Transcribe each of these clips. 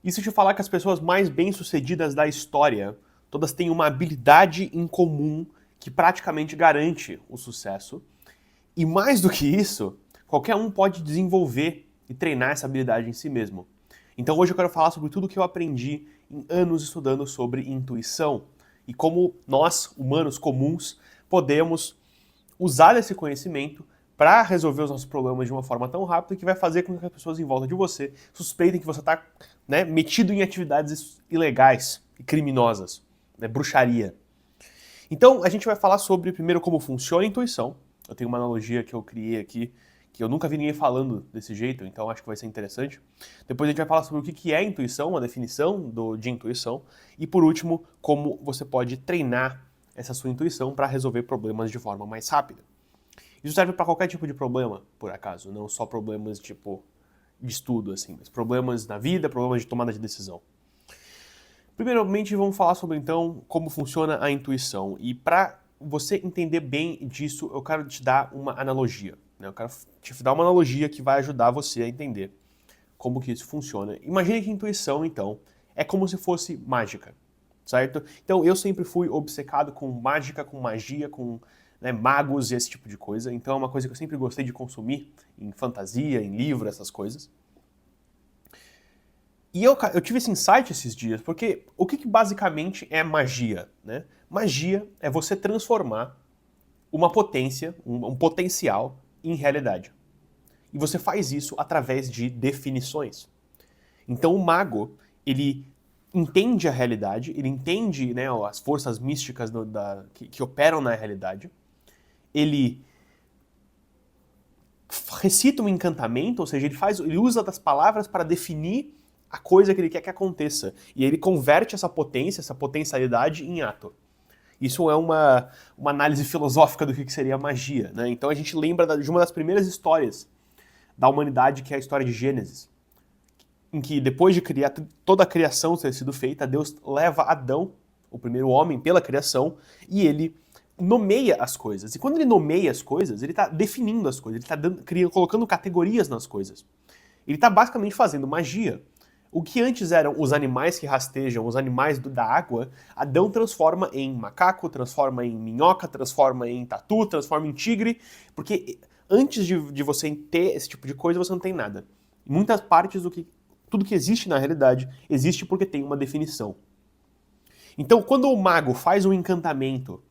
E se eu te falar que as pessoas mais bem-sucedidas da história, todas têm uma habilidade em comum que praticamente garante o sucesso, e mais do que isso, qualquer um pode desenvolver e treinar essa habilidade em si mesmo. Então hoje eu quero falar sobre tudo o que eu aprendi em anos estudando sobre intuição e como nós, humanos comuns, podemos usar esse conhecimento para resolver os nossos problemas de uma forma tão rápida que vai fazer com que as pessoas em volta de você suspeitem que você está, né, metido em atividades ilegais e criminosas, né, bruxaria. Então a gente vai falar sobre primeiro como funciona a intuição. Eu tenho uma analogia que eu criei aqui que eu nunca vi ninguém falando desse jeito, então acho que vai ser interessante. Depois a gente vai falar sobre o que é a intuição, a definição de intuição. E por último, como você pode treinar essa sua intuição para resolver problemas de forma mais rápida. Isso serve para qualquer tipo de problema, por acaso, não só problemas tipo de estudo, assim, mas problemas na vida, problemas de tomada de decisão. Primeiramente, vamos falar sobre então como funciona a intuição. E para você entender bem disso, eu quero te dar uma analogia. Né? Eu quero te dar uma analogia que vai ajudar você a entender como que isso funciona. Imagine que a intuição, então, é como se fosse mágica, certo? Então, eu sempre fui obcecado com mágica, com magia, com, né, magos e esse tipo de coisa. Então, é uma coisa que eu sempre gostei de consumir em fantasia, em livro, essas coisas. E eu tive esse insight esses dias, porque o que basicamente é magia? Né? Magia é você transformar uma potência, um potencial, em realidade. E você faz isso através de definições. Então o mago, ele entende a realidade, ele entende, né, as forças místicas que operam na realidade, ele recita um encantamento, ou seja, ele usa das palavras para definir a coisa que ele quer que aconteça. E ele converte essa potência, essa potencialidade em ato. Isso é uma análise filosófica do que seria a magia. Né? Então a gente lembra de uma das primeiras histórias da humanidade, que é a história de Gênesis, em que depois de criar toda a criação ter sido feita, Deus leva Adão, o primeiro homem, pela criação, e ele nomeia as coisas. E quando ele nomeia as coisas, ele está definindo as coisas, ele está colocando categorias nas coisas. Ele está basicamente fazendo magia. O que antes eram os animais que rastejam, os animais da água, Adão transforma em macaco, transforma em minhoca, transforma em tatu, transforma em tigre, porque antes de você ter esse tipo de coisa, você não tem nada. Muitas partes tudo que existe na realidade existe porque tem uma definição. Então, quando o mago faz um encantamento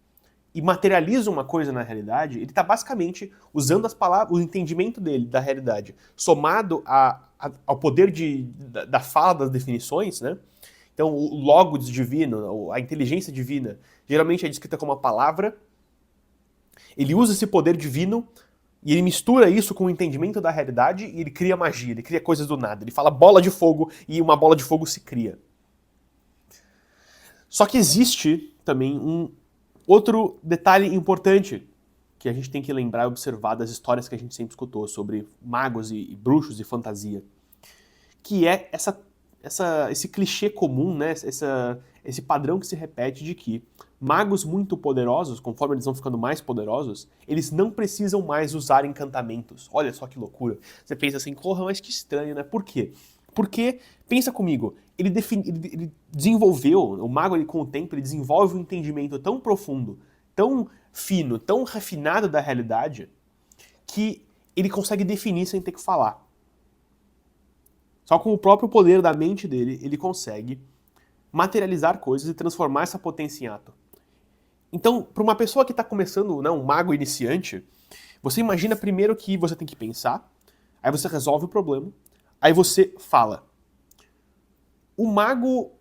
e materializa uma coisa na realidade, ele está basicamente usando as palavras, o entendimento dele da realidade, somado ao poder da fala das definições, né? Então, o logos divino, a inteligência divina, geralmente é descrita como uma palavra. Ele usa esse poder divino e ele mistura isso com o entendimento da realidade e ele cria magia, ele cria coisas do nada. Ele fala bola de fogo e uma bola de fogo se cria. Só que existe também um outro detalhe importante que a gente tem que lembrar e observar das histórias que a gente sempre escutou sobre magos e bruxos e fantasia, que é esse clichê comum, né, esse padrão que se repete de que magos muito poderosos, conforme eles vão ficando mais poderosos, eles não precisam mais usar encantamentos. Olha só que loucura. Você pensa assim, porra, mas que estranho, né? Por quê? Porque, pensa comigo, ele desenvolveu, o mago ele, com o tempo, ele desenvolve um entendimento tão profundo, tão fino, tão refinado da realidade, que ele consegue definir sem ter que falar. Só com o próprio poder da mente dele, ele consegue materializar coisas e transformar essa potência em ato. Então, para uma pessoa que está começando, né, um mago iniciante, você imagina primeiro que você tem que pensar, aí você resolve o problema, aí você fala. O mago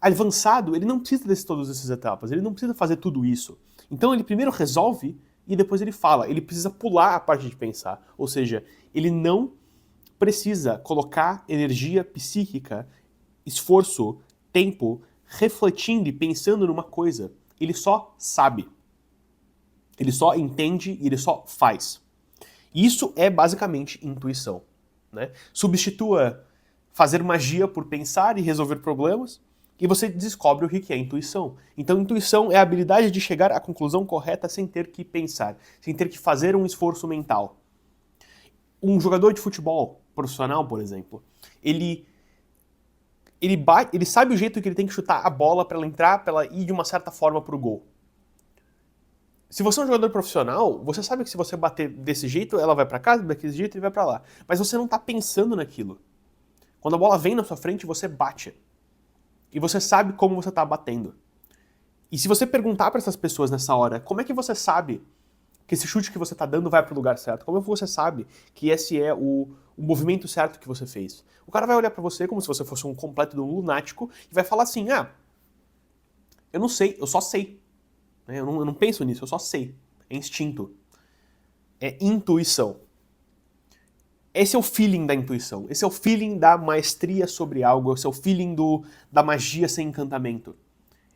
avançado, ele não precisa de todas essas etapas, ele não precisa fazer tudo isso. Então ele primeiro resolve e depois ele fala. Ele precisa pular a parte de pensar. Ou seja, ele não precisa colocar energia psíquica, esforço, tempo, refletindo e pensando numa coisa. Ele só sabe. Ele só entende e ele só faz. Isso é basicamente intuição. Né? Substitua fazer magia por pensar e resolver problemas, e você descobre o que é intuição. Então, intuição é a habilidade de chegar à conclusão correta sem ter que pensar, sem ter que fazer um esforço mental. Um jogador de futebol profissional, por exemplo, ele ele sabe o jeito que ele tem que chutar a bola para ela entrar, para ela ir de uma certa forma pro gol. Se você é um jogador profissional, você sabe que se você bater desse jeito, ela vai para cá, daquele jeito ele vai para lá. Mas você não tá pensando naquilo. Quando a bola vem na sua frente, você bate. E você sabe como você tá batendo. E se você perguntar para essas pessoas nessa hora, como é que você sabe que esse chute que você tá dando vai pro lugar certo? Como é que você sabe que esse é o movimento certo que você fez? O cara vai olhar para você como se você fosse um completo de um lunático e vai falar assim, eu não sei, eu só sei. Eu não penso nisso, eu só sei. É instinto. É intuição. Esse é o feeling da intuição. Esse é o feeling da maestria sobre algo. Esse é o feeling da magia sem encantamento.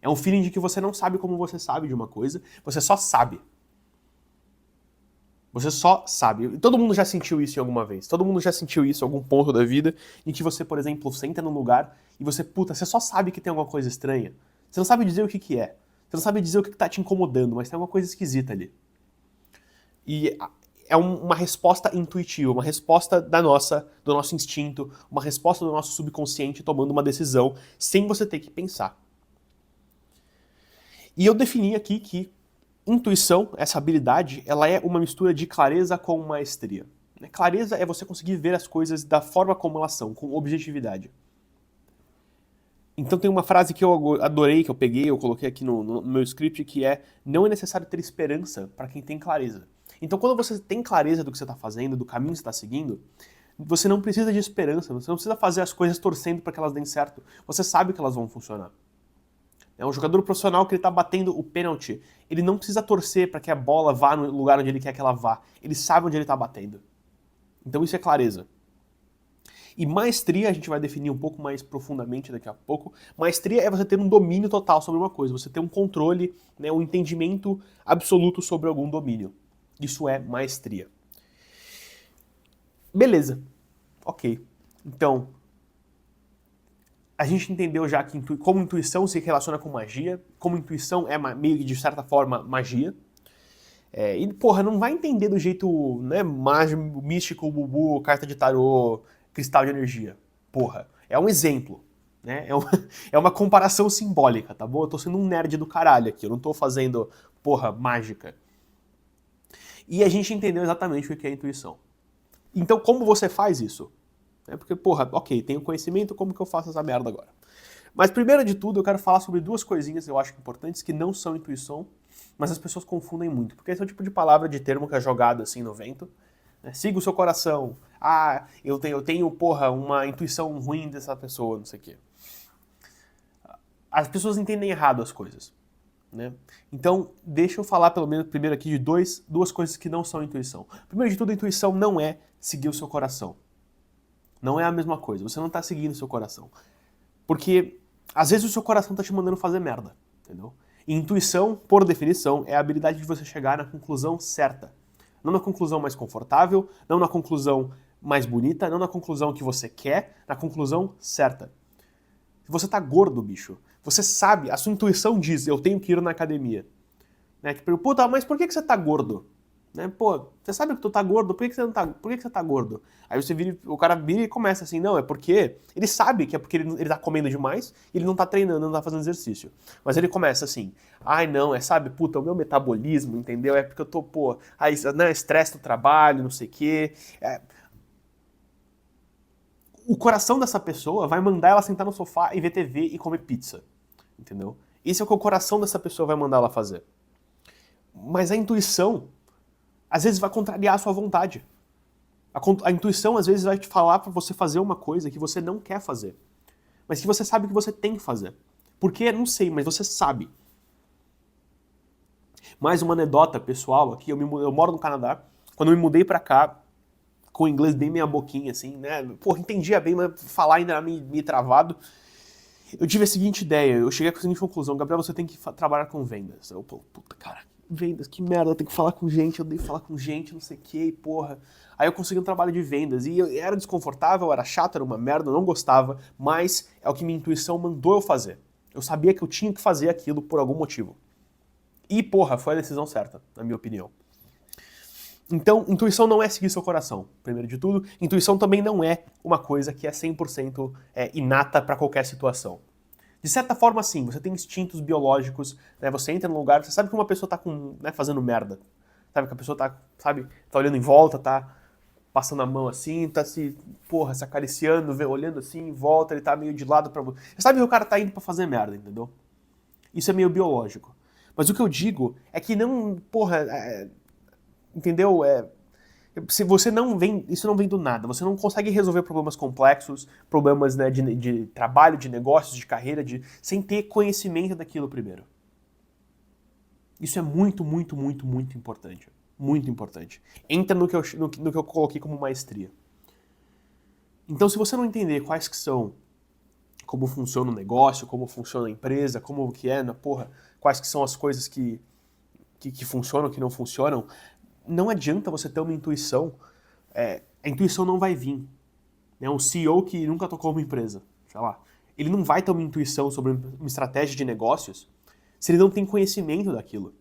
É um feeling de que você não sabe como você sabe de uma coisa, você só sabe. Você só sabe. E todo mundo já sentiu isso em alguma vez. Todo mundo já sentiu isso em algum ponto da vida em que você, por exemplo, senta num lugar e você só sabe que tem alguma coisa estranha. Você não sabe dizer o que é. Você não sabe dizer o que está te incomodando, mas tem alguma coisa esquisita ali. E é uma resposta intuitiva, uma resposta do nosso instinto, uma resposta do nosso subconsciente tomando uma decisão sem você ter que pensar. E eu defini aqui que intuição, essa habilidade, ela é uma mistura de clareza com maestria. Clareza é você conseguir ver as coisas da forma como elas são, com objetividade. Então tem uma frase que eu adorei, que eu peguei, eu coloquei aqui no meu script, que é: não é necessário ter esperança para quem tem clareza. Então quando você tem clareza do que você está fazendo, do caminho que você está seguindo, você não precisa de esperança, você não precisa fazer as coisas torcendo para que elas deem certo. Você sabe que elas vão funcionar. É um jogador profissional que ele está batendo o pênalti, ele não precisa torcer para que a bola vá no lugar onde ele quer que ela vá. Ele sabe onde ele está batendo. Então isso é clareza. E maestria a gente vai definir um pouco mais profundamente daqui a pouco. Maestria é você ter um domínio total sobre uma coisa, você ter um controle, um entendimento absoluto sobre algum domínio. Isso é maestria. Beleza. Ok. Então, a gente entendeu já que como intuição se relaciona com magia, como intuição é meio que de certa forma magia. E, porra, não vai entender do jeito mágico, místico, bubu, carta de tarô, cristal de energia. Porra, é um exemplo. É uma comparação simbólica, tá bom? Eu tô sendo um nerd do caralho aqui, eu não tô fazendo, porra, mágica. E a gente entendeu exatamente o que é intuição. Então, como você faz isso? Porque, porra, ok, tenho conhecimento, como que eu faço essa merda agora? Mas, primeiro de tudo, eu quero falar sobre duas coisinhas que eu acho importantes, que não são intuição, mas as pessoas confundem muito. Porque esse é o tipo de palavra, de termo que é jogado assim no vento. Siga o seu coração. Eu tenho, porra, uma intuição ruim dessa pessoa, não sei o quê. As pessoas entendem errado as coisas. Então, deixa eu falar pelo menos primeiro aqui de duas coisas que não são intuição. Primeiro de tudo, a intuição não é seguir o seu coração. Não é a mesma coisa, você não está seguindo o seu coração. Porque, às vezes, o seu coração está te mandando fazer merda, entendeu? E intuição, por definição, é a habilidade de você chegar na conclusão certa. Não na conclusão mais confortável, não na conclusão mais bonita, não na conclusão que você quer, na conclusão certa. Se você tá gordo, bicho, você sabe, a sua intuição diz, eu tenho que ir na academia. Puta, mas por que você tá gordo? Pô, você sabe que tu tá gordo, por que você não tá, por que você tá gordo? Aí o cara vira e começa assim, não, é porque ele sabe que é porque ele tá comendo demais e ele não tá treinando, não tá fazendo exercício. Mas ele começa assim, não, sabe, puta, o meu metabolismo, entendeu? É porque eu tô, pô, estresse do trabalho, não sei o quê. O coração dessa pessoa vai mandar ela sentar no sofá e ver TV e comer pizza, entendeu? Isso é o que o coração dessa pessoa vai mandar ela fazer. Mas a intuição às vezes vai contrariar a sua vontade. A intuição às vezes vai te falar para você fazer uma coisa que você não quer fazer, mas que você sabe que você tem que fazer. Por quê? Não sei, mas você sabe. Mais uma anedota pessoal aqui, eu moro no Canadá, quando eu me mudei para cá, com o inglês bem meia boquinha, assim, Porra, entendia bem, mas falar ainda era meio travado. Eu tive a seguinte ideia, eu cheguei à seguinte conclusão: Gabriel, você tem que trabalhar com vendas. Eu, puta, cara, vendas, que merda, eu tenho que falar com gente, eu odeio falar com gente, não sei o que, porra. Aí eu consegui um trabalho de vendas, e era desconfortável, era chato, era uma merda, eu não gostava, mas é o que minha intuição mandou eu fazer. Eu sabia que eu tinha que fazer aquilo por algum motivo. E, porra, foi a decisão certa, na minha opinião. Então, intuição não é seguir seu coração, primeiro de tudo. Intuição também não é uma coisa que é 100% inata para qualquer situação. De certa forma, sim, você tem instintos biológicos, né? Você entra num lugar, você sabe que uma pessoa tá fazendo merda. Sabe que a pessoa tá olhando em volta, tá passando a mão assim, tá se acariciando, olhando assim em volta, ele tá meio de lado pra você. Você sabe que o cara tá indo pra fazer merda, entendeu? Isso é meio biológico. Mas o que eu digo é que não, entendeu? Se você não vem, isso não vem do nada. Você não consegue resolver problemas complexos, problemas, né, de trabalho, de negócios, de carreira, sem ter conhecimento daquilo primeiro. Isso é muito, muito, muito, muito importante. Muito importante. Entra no que eu coloquei como maestria. Então, se você não entender quais que são, como funciona o negócio, como funciona a empresa, como que é, quais que são as coisas que funcionam, que não funcionam, não adianta você ter uma intuição. A intuição não vai vir. Né? Um CEO que nunca tocou uma empresa, sei lá, ele não vai ter uma intuição sobre uma estratégia de negócios se ele não tem conhecimento daquilo.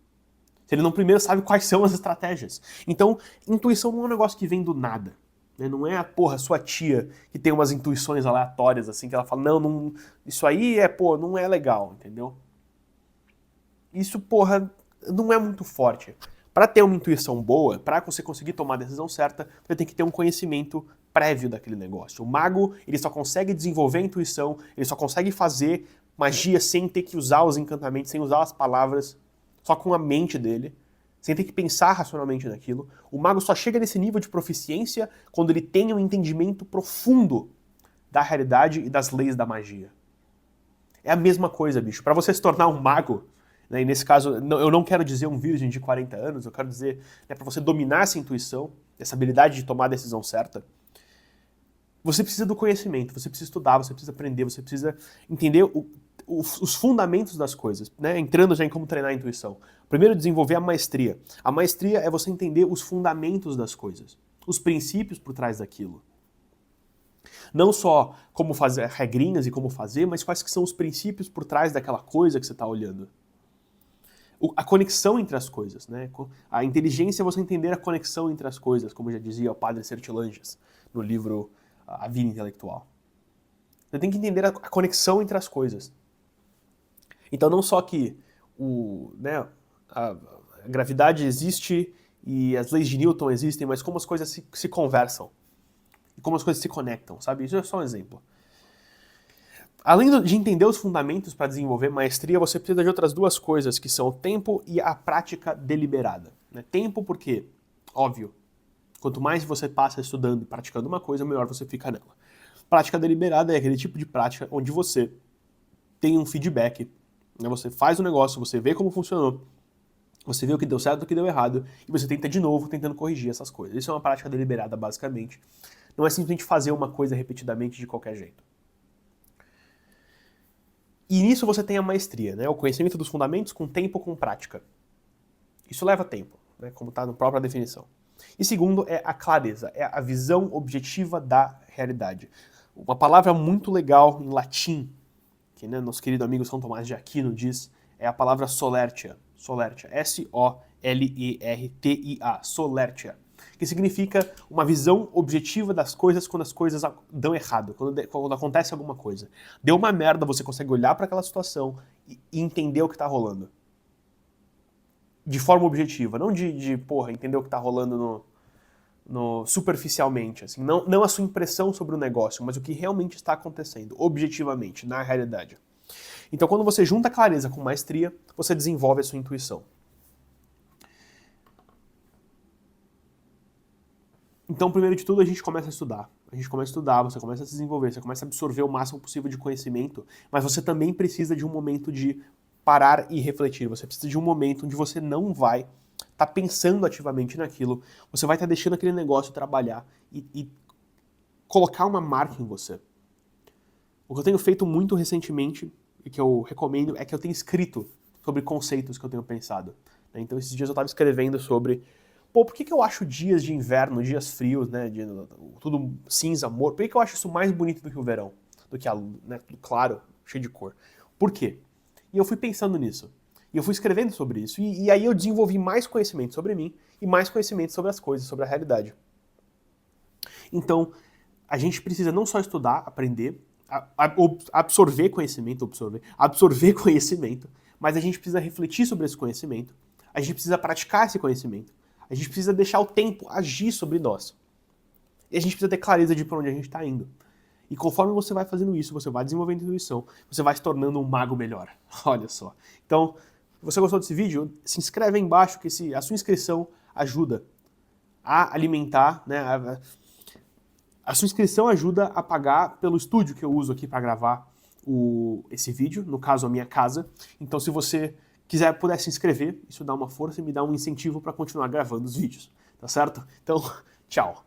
Se ele não primeiro sabe quais são as estratégias. Então, intuição não é um negócio que vem do nada. Né? Não é a sua tia que tem umas intuições aleatórias, assim, que ela fala, não, isso aí não é legal, entendeu? Isso, não é muito forte. Para ter uma intuição boa, para você conseguir tomar a decisão certa, você tem que ter um conhecimento prévio daquele negócio. O mago, ele só consegue desenvolver a intuição, ele só consegue fazer magia sem ter que usar os encantamentos, sem usar as palavras, só com a mente dele, sem ter que pensar racionalmente naquilo. O mago só chega nesse nível de proficiência quando ele tem um entendimento profundo da realidade e das leis da magia. É a mesma coisa, bicho. Para você se tornar um mago, né, e nesse caso, eu não quero dizer um virgem de 40 anos, eu quero dizer, né, para você dominar essa intuição, essa habilidade de tomar a decisão certa, você precisa do conhecimento, você precisa estudar, você precisa aprender, você precisa entender os fundamentos das coisas, né? Entrando já em como treinar a intuição. Primeiro, desenvolver a maestria. A maestria é você entender os fundamentos das coisas, os princípios por trás daquilo. Não só como fazer regrinhas e como fazer, mas quais que são os princípios por trás daquela coisa que você está olhando. A conexão entre as coisas, né? A inteligência é você entender a conexão entre as coisas, como já dizia o padre Sertilanges no livro A Vida Intelectual. Você tem que entender a conexão entre as coisas. Então não só que a gravidade existe e as leis de Newton existem, mas como as coisas se conversam. E como as coisas se conectam, sabe? Isso é só um exemplo. Além de entender os fundamentos para desenvolver maestria, você precisa de outras duas coisas, que são o tempo e a prática deliberada. Né? Tempo porque, óbvio, quanto mais você passa estudando e praticando uma coisa, melhor você fica nela. Prática deliberada é aquele tipo de prática onde você tem um feedback, né? Você faz o negócio, você vê como funcionou, você vê o que deu certo e o que deu errado, e você tenta de novo, tentando corrigir essas coisas. Isso é uma prática deliberada, basicamente. Não é simplesmente fazer uma coisa repetidamente de qualquer jeito. E nisso você tem a maestria, né? O conhecimento dos fundamentos com tempo, com prática. Isso leva tempo, né? Como está na própria definição. E segundo é a clareza, é a visão objetiva da realidade. Uma palavra muito legal em latim, que, né, nosso querido amigo São Tomás de Aquino diz, é a palavra solertia. Solertia, S-O-L-E-R-T-I-A, solertia, que significa uma visão objetiva das coisas quando as coisas dão errado, quando acontece alguma coisa. Deu uma merda, você consegue olhar para aquela situação e entender o que está rolando. De forma objetiva, não entender o que está rolando superficialmente, assim, não a sua impressão sobre o negócio, mas o que realmente está acontecendo, objetivamente, na realidade. Então, quando você junta clareza com maestria, você desenvolve a sua intuição. Então, primeiro de tudo, a gente começa a estudar. Você começa a se desenvolver, você começa a absorver o máximo possível de conhecimento, mas você também precisa de um momento de parar e refletir. Você precisa de um momento onde você não vai estar pensando ativamente naquilo, você vai estar deixando aquele negócio trabalhar e colocar uma marca em você. O que eu tenho feito muito recentemente, e que eu recomendo, é que eu tenho escrito sobre conceitos que eu tenho pensado. Então, esses dias eu estava escrevendo sobre por que eu acho dias de inverno, dias frios, né, tudo cinza, morto, por que eu acho isso mais bonito do que o verão? Do que tudo claro, cheio de cor. Por quê? E eu fui pensando nisso. E eu fui escrevendo sobre isso. E aí eu desenvolvi mais conhecimento sobre mim e mais conhecimento sobre as coisas, sobre a realidade. Então, a gente precisa não só estudar, aprender, absorver conhecimento, absorver conhecimento, mas a gente precisa refletir sobre esse conhecimento, a gente precisa praticar esse conhecimento, a gente precisa deixar o tempo agir sobre nós. E a gente precisa ter clareza de para onde a gente está indo. E conforme você vai fazendo isso, você vai desenvolvendo intuição, você vai se tornando um mago melhor. Olha só. Então, se você gostou desse vídeo, se inscreve aí embaixo, que a sua inscrição ajuda a alimentar, né? A sua inscrição ajuda a pagar pelo estúdio que eu uso aqui para gravar esse vídeo, no caso a minha casa. Então, se você puder se inscrever, isso dá uma força e me dá um incentivo para continuar gravando os vídeos, tá certo? Então, tchau.